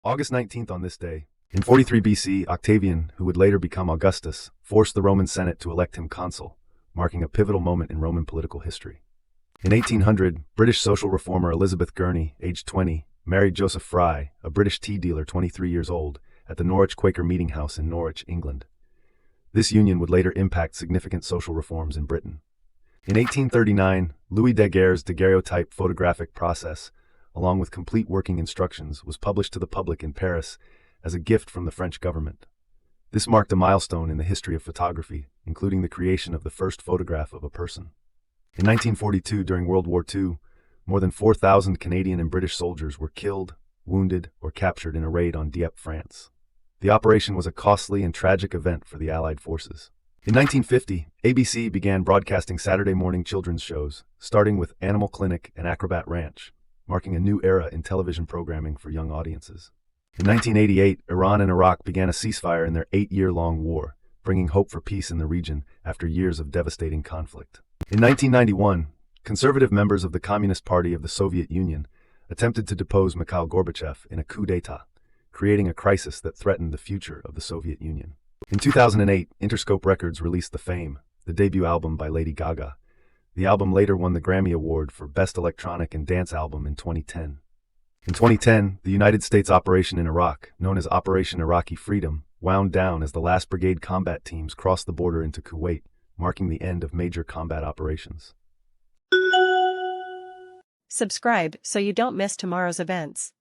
August 19th on this day, in 43 BC, Octavian, who would later become Augustus, forced the Roman Senate to elect him consul, marking a pivotal moment in Roman political history. In 1800, British social reformer Elizabeth Gurney, aged 20, married Joseph Fry, a British tea dealer 23 years old, at the Norwich Quaker Meeting House in Norwich, England. This union would later impact significant social reforms in Britain. In 1839, Louis Daguerre's daguerreotype photographic process, along with complete working instructions, was published to the public in Paris as a gift from the French government. This marked a milestone in the history of photography, including the creation of the first photograph of a person. In 1942, during World War II, more than 4,000 Canadian and British soldiers were killed, wounded, or captured in a raid on Dieppe, France. The operation was a costly and tragic event for the Allied forces. In 1950, ABC began broadcasting Saturday morning children's shows, starting with Animal Clinic and Acrobat Ranch, marking a new era in television programming for young audiences. In 1988, Iran and Iraq began a ceasefire in their 8-year-long war, bringing hope for peace in the region after years of devastating conflict. In 1991, conservative members of the Communist Party of the Soviet Union attempted to depose Mikhail Gorbachev in a coup d'état, creating a crisis that threatened the future of the Soviet Union. In 2008, Interscope Records released The Fame, the debut album by Lady Gaga. The album later won the Grammy Award for Best Electronic and Dance Album in 2010. In 2010, the United States operation in Iraq, known as Operation Iraqi Freedom, wound down as the last brigade combat teams crossed the border into Kuwait, marking the end of major combat operations. Subscribe so you don't miss tomorrow's events.